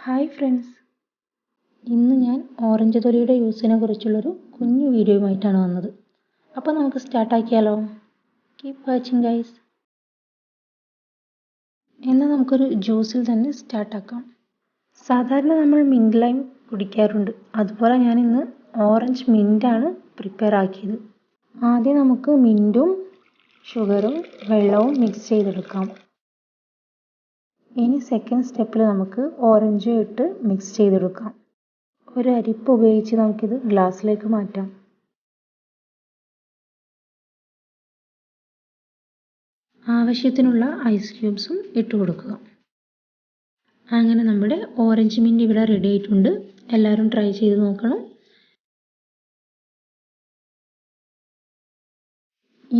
Hi friends, ഇന്ന് ഞാൻ orange തൊലിയുടെ യൂസിനെ കുറിച്ചുള്ളൊരു കുഞ്ഞു വീഡിയോയുമായിട്ടാണ് വന്നത്. അപ്പോൾ നമുക്ക് സ്റ്റാർട്ടാക്കിയാലോ? Keep watching guys. എന്നാൽ നമുക്കൊരു ജ്യൂസിൽ തന്നെ സ്റ്റാർട്ടാക്കാം. സാധാരണ നമ്മൾ മിൻറ്റ് ലൈം കുടിക്കാറുണ്ട്, അതുപോലെ ഞാനിന്ന് ഓറഞ്ച് മിൻറ്റാണ് പ്രിപ്പയർ ആക്കിയത്. ആദ്യം നമുക്ക് മിൻറ്റും ഷുഗറും വെള്ളവും മിക്സ് ചെയ്തെടുക്കാം. ഇനി സെക്കൻഡ് സ്റ്റെപ്പിൽ നമുക്ക് ഓറഞ്ചും ഇട്ട് മിക്സ് ചെയ്തെടുക്കാം. ഒരു അരിപ്പ് ഉപയോഗിച്ച് നമുക്കിത് ഗ്ലാസ്സിലേക്ക് മാറ്റാം. ആവശ്യത്തിനുള്ള ഐസ് ക്യൂബ്സും ഇട്ട് കൊടുക്കുക. അങ്ങനെ നമ്മുടെ ഓറഞ്ച് മിൻറ്റ് ഇവിടെ റെഡി ആയിട്ടുണ്ട്. എല്ലാവരും ട്രൈ ചെയ്ത് നോക്കണം.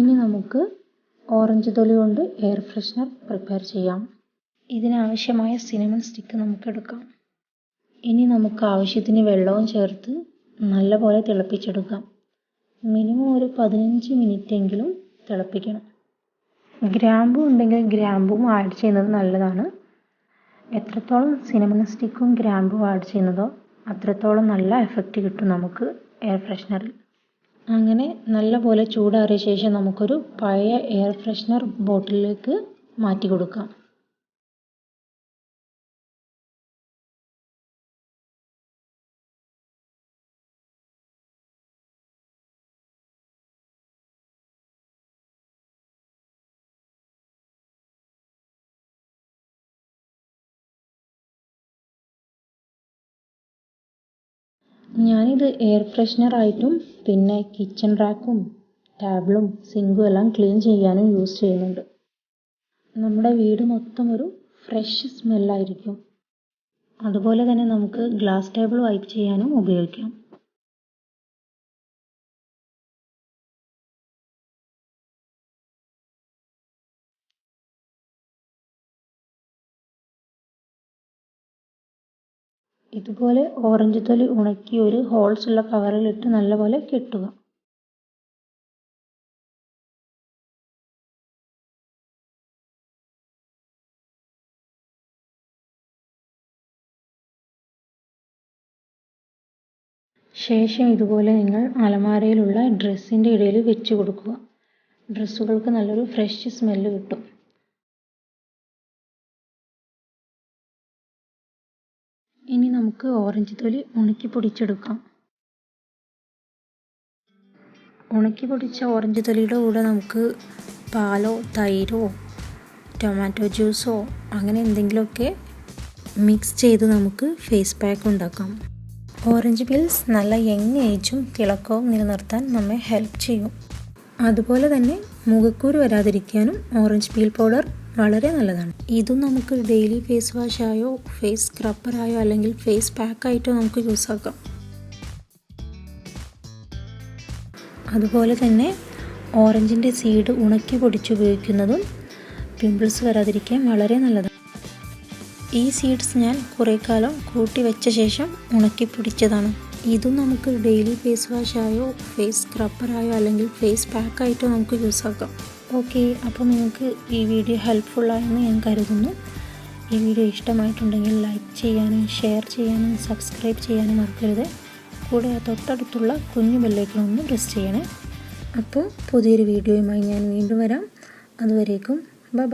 ഇനി നമുക്ക് ഓറഞ്ച് തൊലി കൊണ്ട് എയർ ഫ്രഷ്നർ പ്രിപ്പയർ ചെയ്യാം. ഇതിനാവശ്യമായ സിനമൺ സ്റ്റിക്ക് നമുക്ക് എടുക്കാം. ഇനി നമുക്ക് ആവശ്യത്തിന് വെള്ളവും ചേർത്ത് നല്ലപോലെ തിളപ്പിച്ചെടുക്കാം. മിനിമം ഒരു 15 മിനിറ്റെങ്കിലും തിളപ്പിക്കണം. ഗ്രാമ്പൂ ഉണ്ടെങ്കിൽ ഗ്രാമ്പും ആഡ് ചെയ്യുന്നത് നല്ലതാണ്. എത്രത്തോളം സിനമൺ സ്റ്റിക്കും ഗ്രാമ്പും ആഡ് ചെയ്യുന്നതോ അത്രത്തോളം നല്ല എഫക്റ്റ് കിട്ടും നമുക്ക് എയർ ഫ്രഷ്നറിൽ. അങ്ങനെ നല്ലപോലെ ചൂടാറിയ ശേഷം നമുക്കൊരു പഴയ എയർ ഫ്രഷ്നർ ബോട്ടിലിലേക്ക് മാറ്റി കൊടുക്കാം. ഞാനിത് എയർ ഫ്രഷ്നറായിട്ടും പിന്നെ കിച്ചൺ റാക്കും ടേബിളും സിങ്കും എല്ലാം ക്ലീൻ ചെയ്യാനും യൂസ് ചെയ്യുന്നുണ്ട്. നമ്മുടെ വീട് മൊത്തം ഒരു ഫ്രഷ് സ്മെല്ലായിരിക്കും. അതുപോലെ തന്നെ നമുക്ക് ഗ്ലാസ് ടേബിൾ വൈപ്പ് ചെയ്യാനും ഉപയോഗിക്കാം. ഇതുപോലെ ഓറഞ്ച് തൊലി ഉണക്കി ഒരു ഹോൾസ് ഉള്ള കവറിലിട്ട് നല്ലപോലെ കെട്ടുക. ശേഷം ഇതുപോലെ നിങ്ങൾ അലമാരയിലുള്ള ഡ്രസ്സിൻ്റെ ഇടയിൽ വെച്ച് കൊടുക്കുക. ഡ്രസ്സുകൾക്ക് നല്ലൊരു ഫ്രഷ് സ്മെല്ല് കിട്ടും. ഇനി നമുക്ക് ഓറഞ്ച് തൊലി ഉണക്കി പൊടിച്ചെടുക്കാം. ഉണക്കി പൊടിച്ച ഓറഞ്ച് തൊലിയുടെ കൂടെ നമുക്ക് പാലോ തൈരോ ടൊമാറ്റോ ജ്യൂസോ അങ്ങനെ എന്തെങ്കിലുമൊക്കെ മിക്സ് ചെയ്ത് നമുക്ക് ഫേസ് പാക്ക് ഉണ്ടാക്കാം. ഓറഞ്ച് പീൽസ് നല്ല യങ് ഏജും തിളക്കവും നിലനിർത്താൻ നമ്മെ ഹെൽപ്പ് ചെയ്യും. അതുപോലെ തന്നെ മുഖക്കുരു വരാതിരിക്കാനും ഓറഞ്ച് പീൽ പൗഡർ വളരെ നല്ലതാണ്. ഇതും നമുക്ക് ഡെയിലി ഫേസ് വാഷായോ ഫേസ് സ്ക്രബ്ബറായോ അല്ലെങ്കിൽ ഫേസ് പാക്കായിട്ടോ നമുക്ക് യൂസ് ആക്കാം. അതുപോലെ തന്നെ ഓറഞ്ചിൻ്റെ സീഡ് ഉണക്കി പൊടിച്ചുപയോഗിക്കുന്നതും പിമ്പിൾസ് വരാതിരിക്കാൻ വളരെ നല്ലതാണ്. ഈ സീഡ്സ് ഞാൻ കുറേ കാലം കൂട്ടി വെച്ച ശേഷം ഉണക്കി പൊടിച്ചതാണ്. ഇതും നമുക്ക് ഡെയിലി ഫേസ് വാഷായോ ഫേസ് സ്ക്രബ്ബറായോ അല്ലെങ്കിൽ ഫേസ് പാക്കായിട്ടോ നമുക്ക് യൂസ് ആക്കാം. ഓക്കെ, അപ്പോൾ നിങ്ങൾക്ക് ഈ വീഡിയോ ഹെൽപ്ഫുള്ളായെന്ന് ഞാൻ കരുതുന്നു. ഈ വീഡിയോ ഇഷ്ടമായിട്ടുണ്ടെങ്കിൽ ലൈക്ക് ചെയ്യാനും ഷെയർ ചെയ്യാനും സബ്സ്ക്രൈബ് ചെയ്യാനും മറക്കരുത്. കൂടെ തൊട്ടടുത്തുള്ള കുഞ്ഞു ബെല്ലൈക്കൺ ഒന്ന് പ്രസ് ചെയ്യണേ. അപ്പോൾ പുതിയൊരു വീഡിയോയുമായി ഞാൻ വീണ്ടും വരാം. അതുവരേക്കും ബൈ.